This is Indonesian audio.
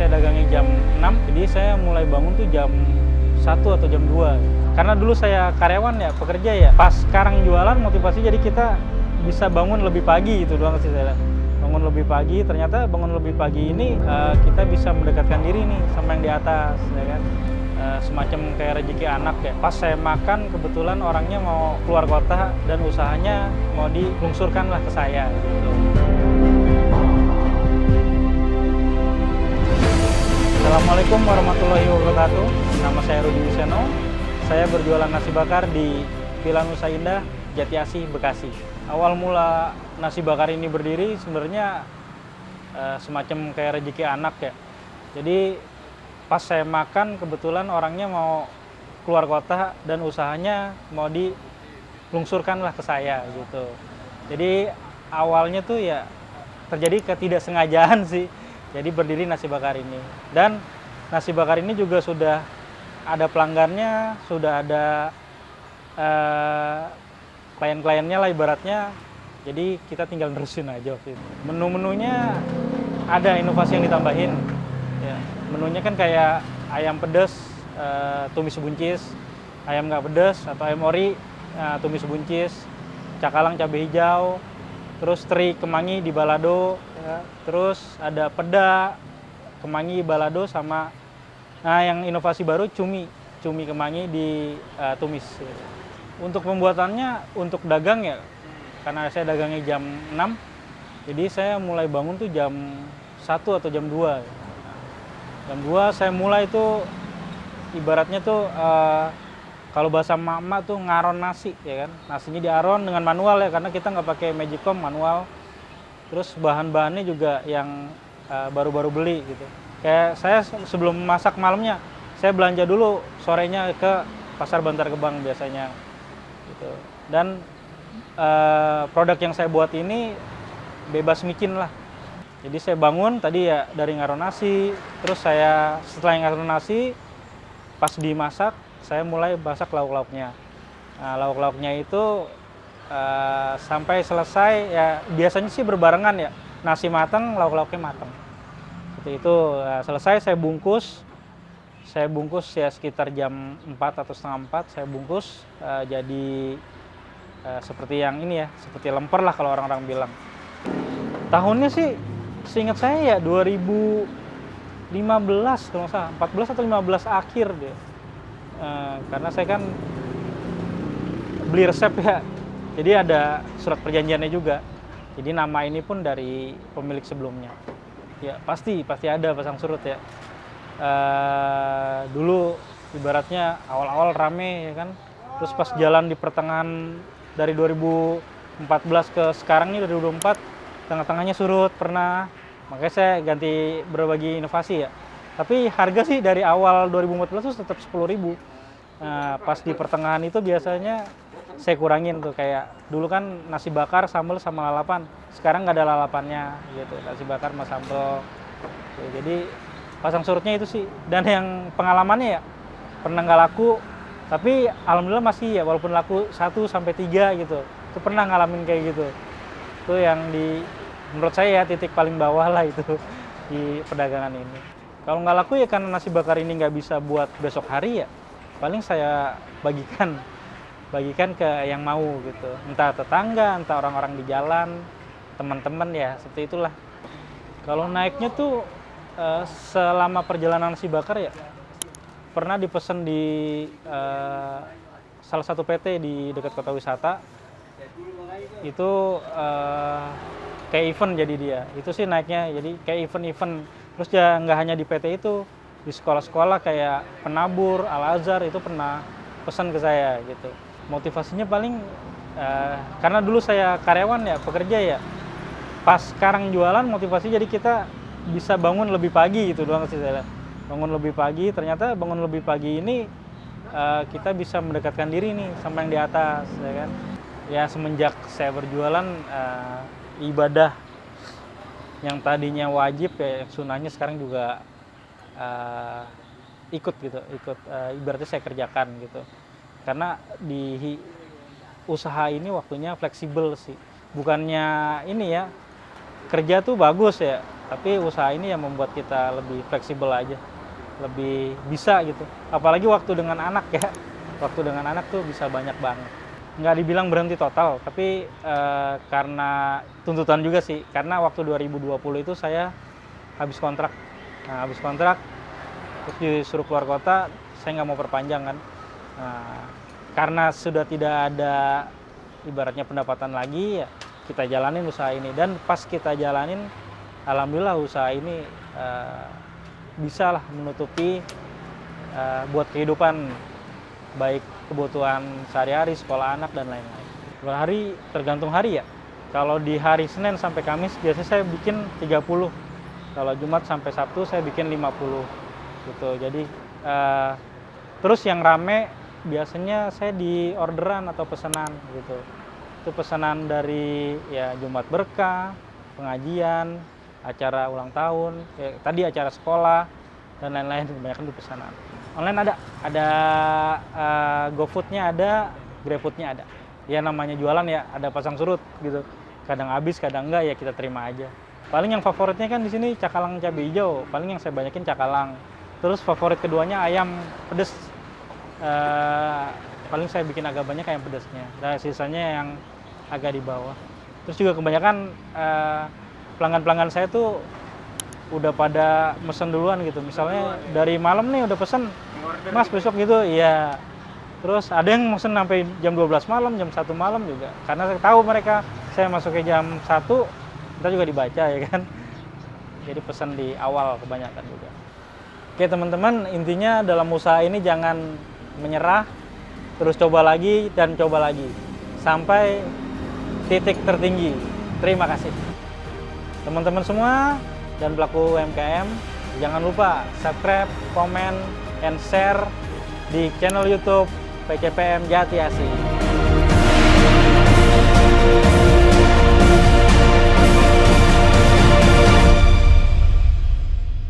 saya dagangnya jam 6, jadi saya mulai bangun tuh jam 1 atau jam 2. Karena dulu saya karyawan ya, pekerja ya. Pas sekarang jualan motivasi jadi kita bisa bangun lebih pagi, itu doang sih saya. Bangun lebih pagi, ternyata bangun lebih pagi ini kita bisa mendekatkan diri nih sama yang di atas, ya kan. Semacam kayak rezeki anak ya. Pas saya makan kebetulan orangnya mau keluar kota dan usahanya mau dilungsurkan lah ke saya gitu. Assalamualaikum warahmatullahi wabarakatuh. Nama saya Rudi Wiseno. Saya berjualan nasi bakar di Villa Nusa Indah, Jati Asih, Bekasi. Awal mula nasi bakar ini berdiri sebenarnya semacam kayak rezeki anak ya. Jadi pas saya makan kebetulan orangnya mau keluar kota dan usahanya mau dilungsurkan lah ke saya gitu. Jadi awalnya tuh ya terjadi ketidaksengajaan sih. Jadi berdiri nasi bakar ini. Dan nasi bakar ini juga sudah ada pelanggannya, sudah ada klien-kliennya lah ibaratnya. Jadi kita tinggal nerusin aja waktu itu. Menu-menunya ada inovasi yang ditambahin. Ya, menunya kan kayak ayam pedas, tumis buncis, ayam nggak pedas atau ayam ori, tumis buncis, cakalang cabai hijau, terus teri kemangi di balado, ya. Terus ada peda, kemangi balado sama, nah yang inovasi baru cumi kemangi di tumis. Untuk pembuatannya, untuk dagang ya, karena saya dagangnya jam 6, jadi saya mulai bangun tuh jam 1 atau jam 2. Jam 2 saya mulai tuh ibaratnya tuh kalau bahasa emak-emak tuh ngaron nasi ya kan. Nasinya diaron dengan manual ya, karena kita nggak pakai magicom, manual. Terus bahan-bahannya juga yang baru-baru beli gitu. Kayak saya sebelum masak malamnya, saya belanja dulu sorenya ke pasar Bantar Gebang biasanya gitu. Dan produk yang saya buat ini bebas micin lah. Jadi saya bangun tadi ya dari ngaron nasi, terus saya setelah ngaron nasi pas dimasak saya mulai masak lauk-lauknya. Nah, lauk-lauknya itu sampai selesai ya biasanya sih berbarengan ya, nasi matang lauk-lauknya matang. Seperti itu. Selesai saya bungkus ya sekitar jam 4 atau setengah 4 saya bungkus jadi seperti yang ini ya, seperti lemper lah kalau orang-orang bilang. Tahunnya sih seingat saya ya 2015 kalau nggak salah, 14 atau 15 akhir deh. Karena saya kan beli resep ya, jadi ada surat perjanjiannya juga. Jadi nama ini pun dari pemilik sebelumnya. Ya pasti ada pasang surut ya. Dulu ibaratnya awal-awal rame ya kan. Terus pas jalan di pertengahan dari 2014 ke sekarang nih 2024, tengah-tengahnya surut pernah. Makanya saya ganti berbagi inovasi ya. Tapi harga sih dari awal 2014 itu tetap 10.000. Nah, pas di pertengahan itu biasanya saya kurangin tuh, kayak dulu kan nasi bakar sambal sama lalapan, sekarang nggak ada lalapannya gitu, nasi bakar sama sambal. Jadi pasang surutnya itu sih. Dan yang pengalamannya ya pernah nggak laku, tapi alhamdulillah masih ya, walaupun laku 1-3 gitu, itu pernah ngalamin kayak gitu. Itu yang menurut saya ya titik paling bawah lah itu di perdagangan ini. Kalau nggak laku ya karena nasi bakar ini nggak bisa buat besok hari ya, paling saya bagikan ke yang mau gitu, entah tetangga, entah orang-orang di jalan, teman-teman ya, seperti itulah. Kalau naiknya tuh selama perjalanan nasi bakar ya pernah dipesan di salah satu PT di dekat kota wisata. Itu kayak event jadi dia. Itu sih naiknya jadi kayak event-event. Terus ya nggak hanya di PT itu, di sekolah-sekolah kayak Penabur, Al-Azhar itu pernah pesan ke saya gitu. Motivasinya paling karena dulu saya karyawan ya, pekerja ya. Pas sekarang jualan motivasi jadi kita bisa bangun lebih pagi gitu doang sih saya. Bangun lebih pagi, ternyata bangun lebih pagi ini kita bisa mendekatkan diri nih sama yang di atas ya kan. Ya semenjak saya berjualan ibadah yang tadinya wajib ya sunahnya sekarang juga ikut ibaratnya saya kerjakan gitu. Karena di usaha ini waktunya fleksibel sih. Bukannya ini ya, kerja tuh bagus ya, Tapi usaha ini yang membuat kita lebih fleksibel aja, lebih bisa gitu. Apalagi waktu dengan anak ya, waktu dengan anak tuh bisa banyak banget. Nggak dibilang berhenti total, tapi karena tuntutan juga sih. Karena waktu 2020 itu saya habis kontrak. Nah, habis kontrak, terus disuruh keluar kota, saya nggak mau perpanjang kan. Nah, karena sudah tidak ada ibaratnya pendapatan lagi, ya kita jalanin usaha ini. Dan pas kita jalanin, alhamdulillah usaha ini bisa lah menutupi buat kehidupan, baik kebutuhan sehari-hari, sekolah anak, dan lain-lain. Per hari tergantung hari ya. Kalau di hari Senin sampai Kamis biasanya saya bikin 30. Kalau Jumat sampai Sabtu saya bikin 50 gitu. Jadi terus yang rame biasanya saya di orderan atau pesanan gitu. Itu pesanan dari ya Jumat Berkah, pengajian, acara ulang tahun, tadi acara sekolah, dan lain-lain, kebanyakan itu pesanan. Online ada GoFood-nya ada, GrabFood-nya ada. Ya namanya jualan ya, ada pasang surut gitu. Kadang habis, kadang enggak, ya kita terima aja. Paling yang favoritnya kan di sini cakalang cabai hijau, paling yang saya banyakin cakalang. Terus favorit keduanya ayam pedes. Paling saya bikin agak banyak ayam pedesnya. Dan sisanya yang agak di bawah. Terus juga kebanyakan pelanggan-pelanggan saya tuh udah pada mesen duluan gitu. Misalnya dari malam nih udah pesen, Mas besok gitu, iya. Terus ada yang mesen sampai jam 12 malam, jam 1 malam juga. Karena saya tahu mereka, saya masuknya jam 1, kita juga dibaca ya kan. Jadi pesan di awal kebanyakan juga. Oke teman-teman, intinya dalam usaha ini jangan menyerah, terus coba lagi dan coba lagi. Sampai titik tertinggi. Terima kasih. Teman-teman semua dan pelaku UMKM, jangan lupa subscribe, komen, and share di channel YouTube PCPM Jati Asih.